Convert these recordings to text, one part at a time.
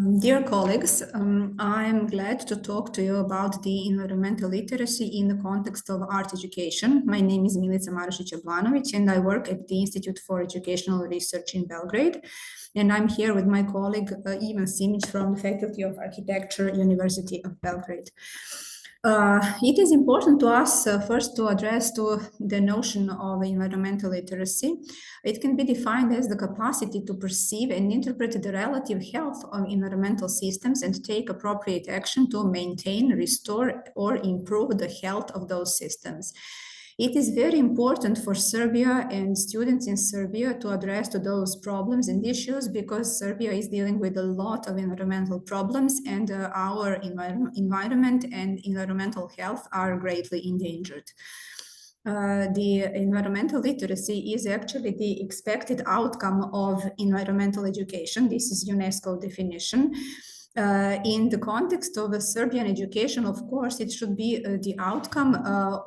Dear colleagues, I'm glad to talk to you about the environmental literacy in the context of art education. My name is Milica Marušić Jablanović, and I work at the Institute for Educational Research in Belgrade. And I'm here with my colleague, Simic from the Faculty of Architecture, University of Belgrade. It is important to us first to address to the notion of environmental literacy. It can be defined as the capacity to perceive and interpret the relative health of environmental systems and take appropriate action to maintain, restore, or improve the health of those systems. It is very important for Serbia and students in Serbia to address to those problems and issues because Serbia is dealing with a lot of environmental problems and our environment and environmental health are greatly endangered. The environmental literacy is actually the expected outcome of environmental education. This is UNESCO definition. In the context of a Serbian education, of course, it should be the outcome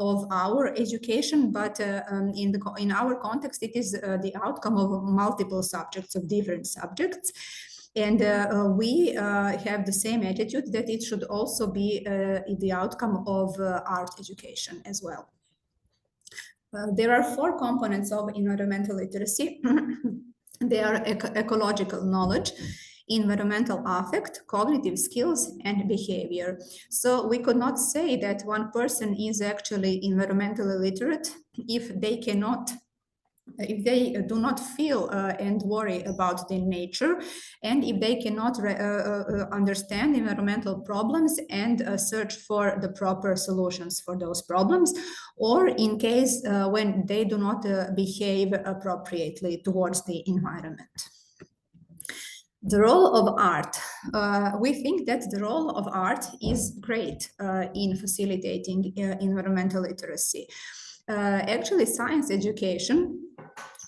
of our education, but in our context, it is the outcome of multiple subjects, of different subjects. And we have the same attitude that it should also be the outcome of art education as well. There are four components of environmental literacy. They are ecological knowledge, environmental affect, cognitive skills, and behavior. So we could not say that one person is actually environmentally literate if they do not feel and worry about the nature, and if they cannot understand environmental problems and search for the proper solutions for those problems, or in case when they do not behave appropriately towards the environment. The role of art. We think that the role of art is great in facilitating environmental literacy. Actually, science education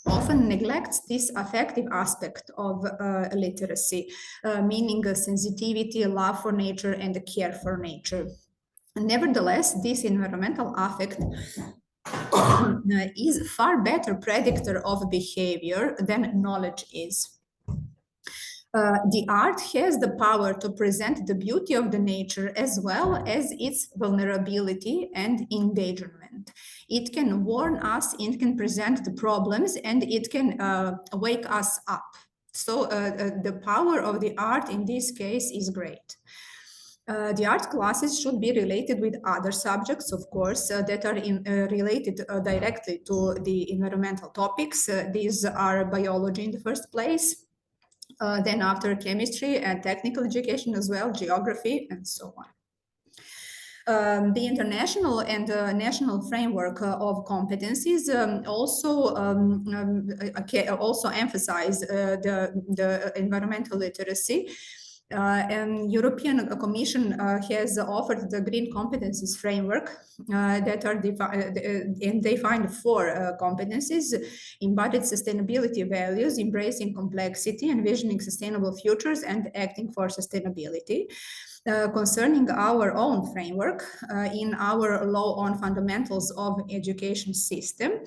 often neglects this affective aspect of literacy, meaning sensitivity, love for nature, and care for nature. Nevertheless, this environmental affect is far better predictor of behavior than knowledge is. The art has the power to present the beauty of the nature as well as its vulnerability and endangerment. It can warn us, it can present the problems, and it can wake us up. So the power of the art in this case is great. The art classes should be related with other subjects, of course, that are related directly to the environmental topics. These are biology in the first place. Then after chemistry and technical education as well, geography, and so on. The international and national framework of competencies also emphasize the environmental literacy. And European Commission has offered the Green Competencies Framework that are defined, and they find four competencies: embodied sustainability values, embracing complexity, envisioning sustainable futures, and acting for sustainability. Concerning our own framework, in our law on fundamentals of education system,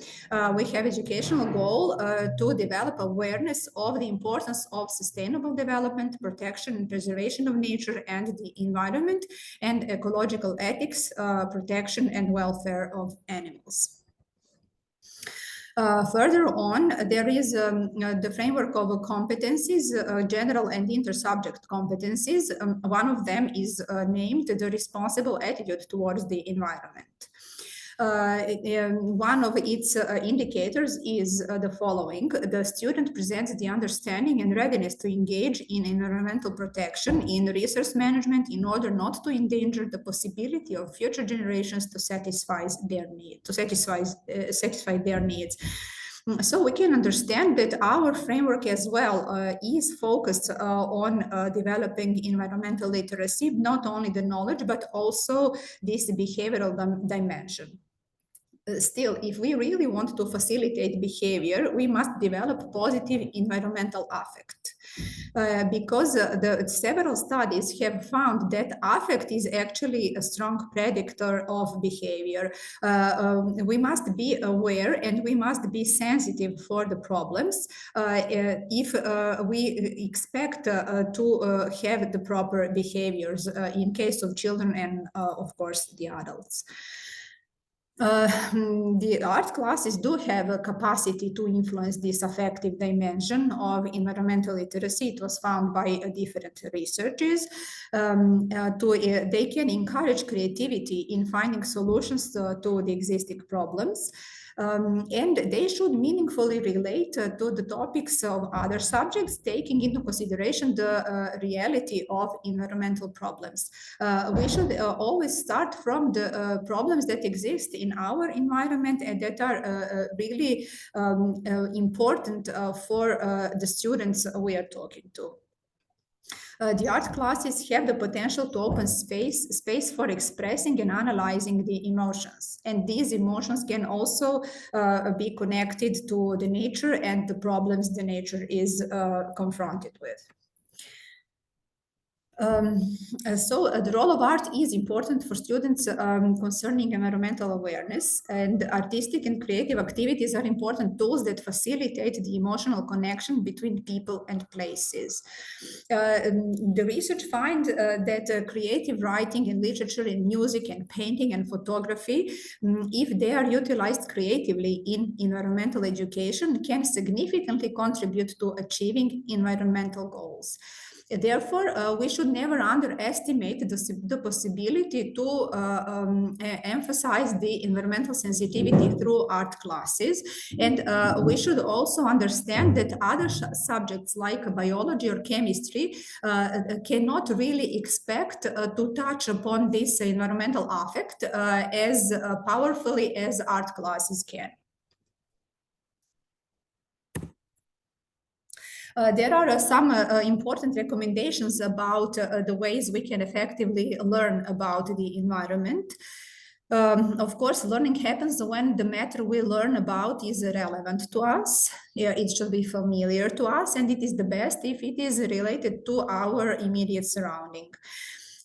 we have educational goal to develop awareness of the importance of sustainable development, protection and preservation of nature and the environment, and ecological ethics, protection and welfare of animals. Further on, there is the framework of competencies, general and inter-subject competencies. One of them is named the responsible attitude towards the environment. One of its indicators is the following. The student presents the understanding and readiness to engage in environmental protection, in resource management, in order not to endanger the possibility of future generations to satisfy their needs. So we can understand that our framework as well is focused on developing environmental literacy, not only the knowledge, but also this behavioral dimension. Still, if we really want to facilitate behavior, we must develop positive environmental affect. Because the several studies have found that affect is actually a strong predictor of behavior. We must be aware and we must be sensitive for the problems if we expect to have the proper behaviors in case of children and of course the adults. The art classes do have a capacity to influence this affective dimension of environmental literacy. It was found by different researchers. They can encourage creativity in finding solutions to the existing problems. And they should meaningfully relate to the topics of other subjects, taking into consideration the reality of environmental problems. We should always start from the problems that exist in our environment and that are really important for the students we are talking to. The art classes have the potential to open space for expressing and analyzing the emotions. And these emotions can also be connected to the nature and the problems the nature is confronted with. The role of art is important for students concerning environmental awareness, and artistic and creative activities are important tools that facilitate the emotional connection between people and places. The research finds that creative writing and literature and music and painting and photography, if they are utilized creatively in environmental education, can significantly contribute to achieving environmental goals. Therefore, we should never underestimate the possibility to emphasize the environmental sensitivity through art classes. And we should also understand that other subjects like biology or chemistry cannot really expect to touch upon this environmental affect as powerfully as art classes can. There are some important recommendations about the ways we can effectively learn about the environment. Of course, learning happens when the matter we learn about is relevant to us. Yeah, it should be familiar to us, and it is the best if it is related to our immediate surrounding.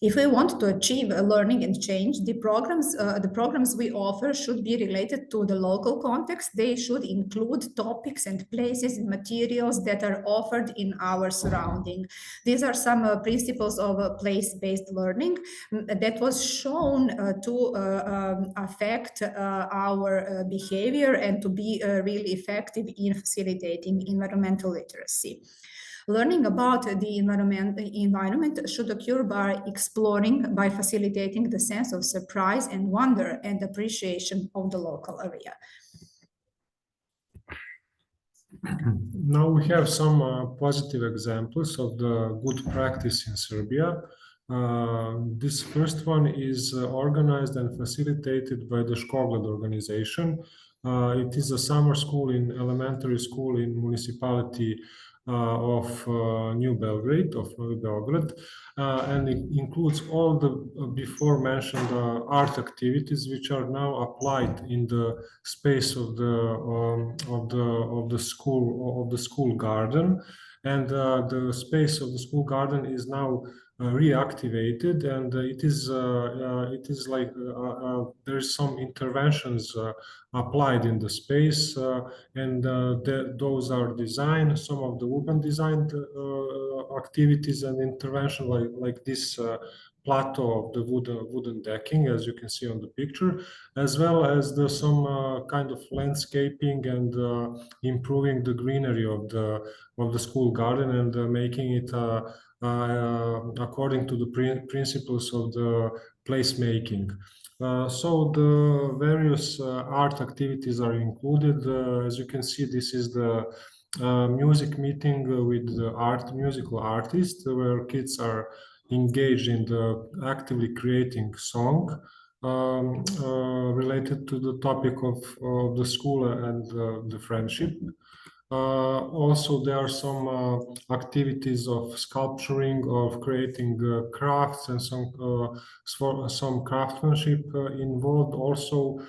If we want to achieve a learning and change, the programs we offer should be related to the local context. They should include topics and places and materials that are offered in our surrounding. These are some principles of place-based learning that was shown to affect our behavior and to be really effective in facilitating environmental literacy. Learning about the environment should occur by exploring, by facilitating the sense of surprise and wonder and appreciation of the local area. Now we have some positive examples of the good practice in Serbia. This first one is organized and facilitated by the Škogled organization. It is a summer school in elementary school in municipality of New Belgrade, of Novi Belgrade, and it includes all the before mentioned art activities which are now applied in the space of the school garden, and the space of the school garden is now reactivated, and it is like there's some interventions applied in the space, and those are designed, some of the urban designed activities and intervention like this plateau of the wooden decking, as you can see on the picture, as well as some kind of landscaping and improving the greenery of the school garden and making it according to the principles of the placemaking. So the various art activities are included. As you can see, this is the music meeting with the musical artists, where kids are engaged in the actively creating song related to the topic of the school and the friendship. Also, there are some activities of sculpturing, of creating crafts, and some craftsmanship involved. Also,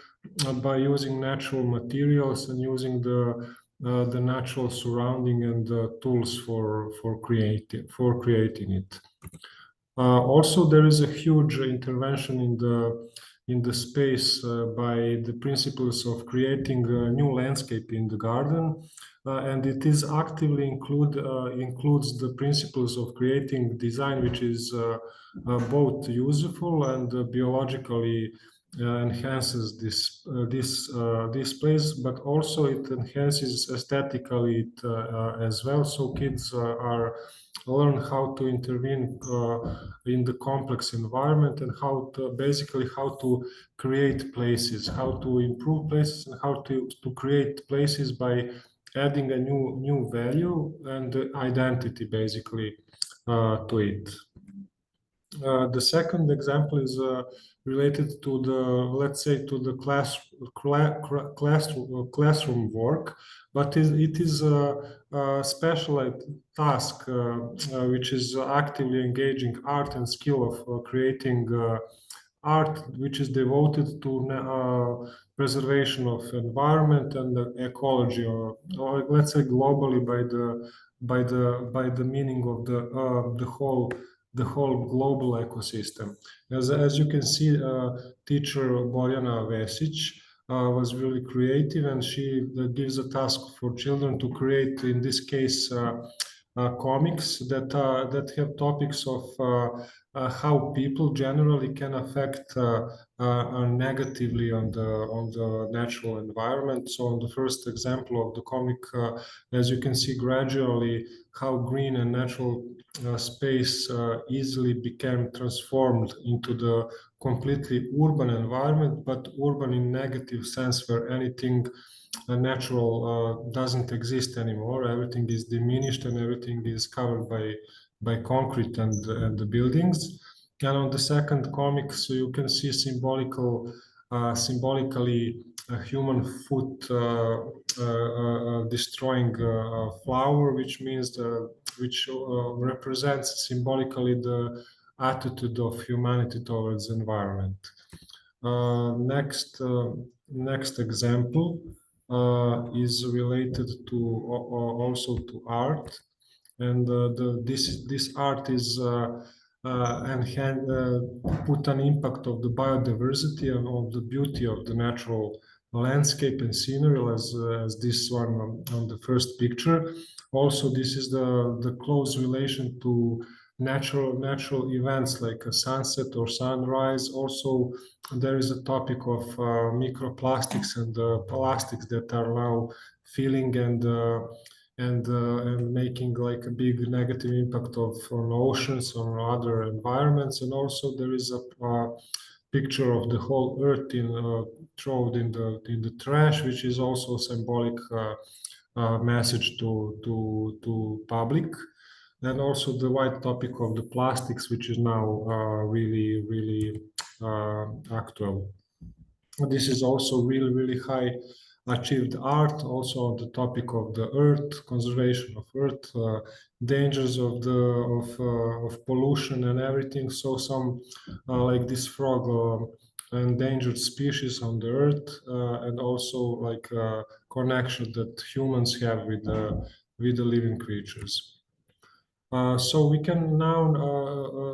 by using natural materials and using the natural surrounding and the tools for creating it. Also, there is a huge intervention in the space by the principles of creating a new landscape in the garden, and it is actively includes the principles of creating design, which is both useful and biologically enhances this place, but also it enhances aesthetically as well. So kids are learn how to intervene in the complex environment and how to create places, how to improve places, and how to create places by adding a new value and identity basically to it. The second example is related to the, let's say, to the classroom work, but it is a specialized task which is actively engaging art and skill of creating art, which is devoted to preservation of environment and ecology, or let's say globally by the meaning of the whole global ecosystem. As you can see, teacher Borjana Vesic was really creative, and she gives a task for children to create, in this case, comics that have topics of how people generally can affect negatively on the natural environment. So, on the first example of the comic, as you can see, gradually how green and natural space easily became transformed into the completely urban environment, but urban in negative sense, where anything natural doesn't exist anymore. Everything is diminished and everything is covered by concrete and the buildings. And on the second comic, so you can see symbolically a human foot destroying a flower, which means which represents symbolically the attitude of humanity towards environment. Next example is related to also to art, and this art is put an impact of the biodiversity and of the beauty of the natural landscape and scenery, as this one on the first picture. Also, this is the close relation to natural events like a sunset or sunrise. Also, there is a topic of microplastics and plastics that are now filling and making like a big negative impact on oceans, on other environments. And also there is a picture of the whole earth thrown in the trash, which is also symbolic message to public. And also the wide topic of the plastics, which is now really actual. This is also really high achieved art, also on the topic of the earth, conservation of earth, dangers of pollution and everything. So some like this frog, endangered species on the earth, and also like connection that humans have with the living creatures. So we can now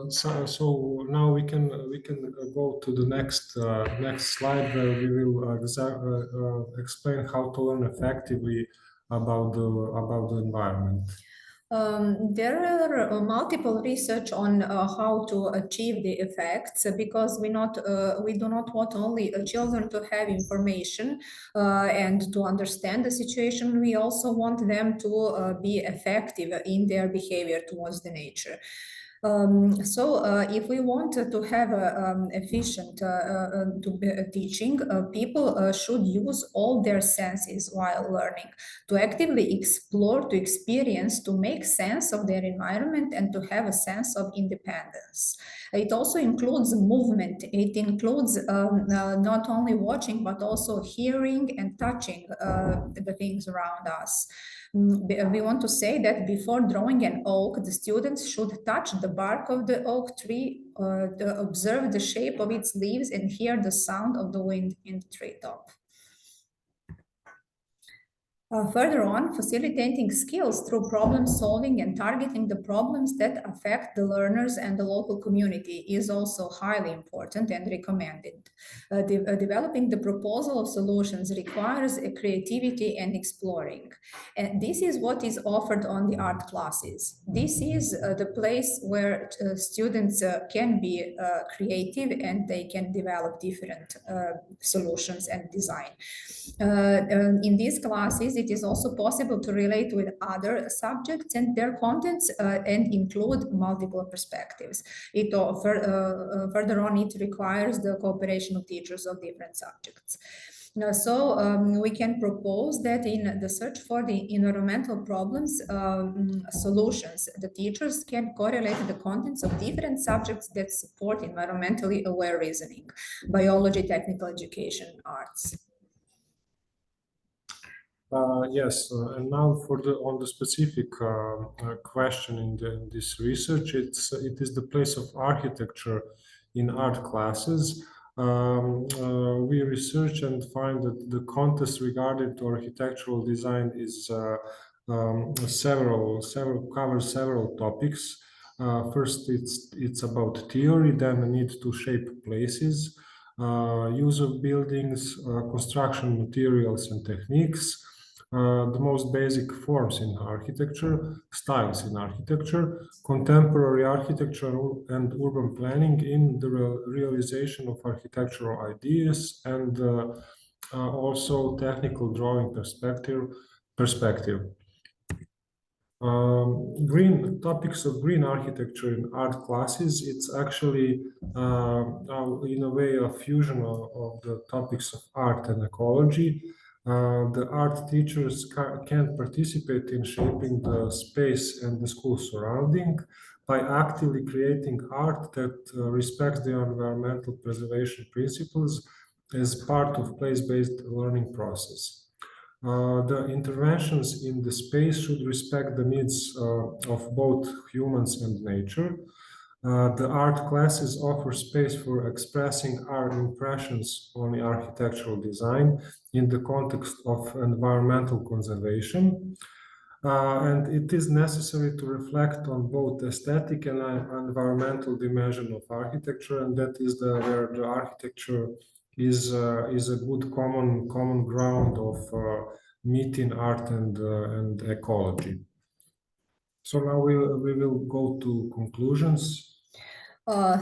so now we can go to the next slide, where we will explain how to learn effectively about the environment. There are multiple research on how to achieve the effects, because we do not want only children to have information and to understand the situation. We also want them to be effective in their behavior towards the nature. If we want to have efficient teaching, people should use all their senses while learning, to actively explore, to experience, to make sense of their environment, and to have a sense of independence. It also includes movement. It includes not only watching, but also hearing and touching the things around us. We want to say that before drawing an oak, the students should touch the bark of the oak tree, observe the shape of its leaves, and hear the sound of the wind in the treetop. Further on, facilitating skills through problem solving and targeting the problems that affect the learners and the local community is also highly important and recommended. Developing the proposal of solutions requires creativity and exploring. And this is what is offered on the art classes. This is the place where students can be creative and they can develop different solutions and design. In these classes, it is also possible to relate with other subjects and their contents and include multiple perspectives. Further on, it requires the cooperation of teachers of different subjects. We can propose that in the search for the environmental problems solutions, the teachers can correlate the contents of different subjects that support environmentally aware reasoning: biology, technical education, arts. Yes, and now on the specific question in this research, it is the place of architecture in art classes. We research and find that the contest regarding to architectural design is covers several topics. First, it's about theory, then the need to shape places, use of buildings, construction materials and techniques, the most basic forms in architecture, styles in architecture, contemporary architecture and urban planning in the realization of architectural ideas, and also technical drawing perspective. Green topics of green architecture in art classes, it's actually in a way a fusion of the topics of art and ecology. The art teachers can participate in shaping the space and the school surrounding by actively creating art that respects the environmental preservation principles as part of place-based learning process. The interventions in the space should respect the needs of both humans and nature. The art classes offer space for expressing our impressions on the architectural design in the context of environmental conservation. And it is necessary to reflect on both aesthetic and environmental dimension of architecture, and that is where the architecture is a good common ground of meeting art and ecology. So now we will go to conclusions.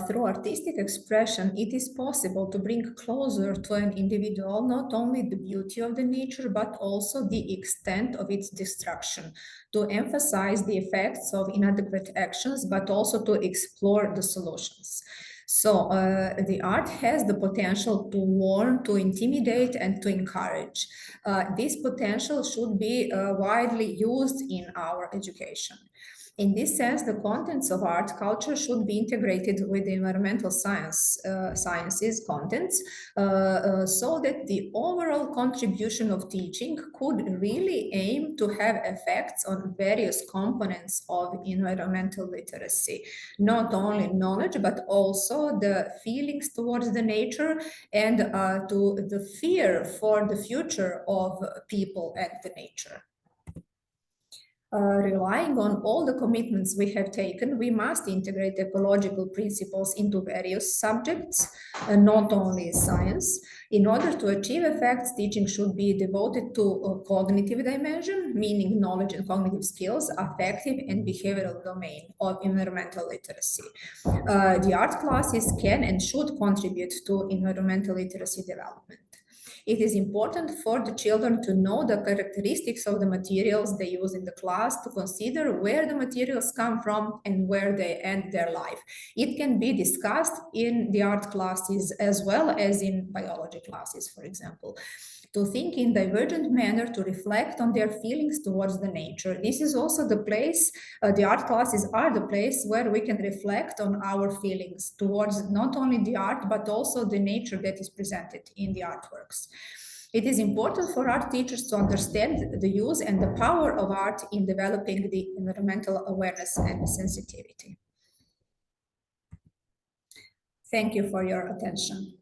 Through artistic expression, it is possible to bring closer to an individual not only the beauty of the nature, but also the extent of its destruction, to emphasize the effects of inadequate actions, but also to explore the solutions. So the art has the potential to warn, to intimidate, and to encourage. This potential should be widely used in our education. In this sense, the contents of art culture should be integrated with the environmental sciences contents so that the overall contribution of teaching could really aim to have effects on various components of environmental literacy, not only knowledge, but also the feelings towards the nature and to the fear for the future of people and the nature. Relying on all the commitments we have taken, we must integrate ecological principles into various subjects, not only science. In order to achieve effects, teaching should be devoted to a cognitive dimension, meaning knowledge and cognitive skills, affective and behavioral domain of environmental literacy. The art classes can and should contribute to environmental literacy development. It is important for the children to know the characteristics of the materials they use in the class, to consider where the materials come from and where they end their life. It can be discussed in the art classes as well as in biology classes, for example. To think in divergent manner, to reflect on their feelings towards the nature. This is also the place, the art classes are the place where we can reflect on our feelings towards not only the art, but also the nature that is presented in the artworks. It is important for art teachers to understand the use and the power of art in developing the environmental awareness and sensitivity. Thank you for your attention.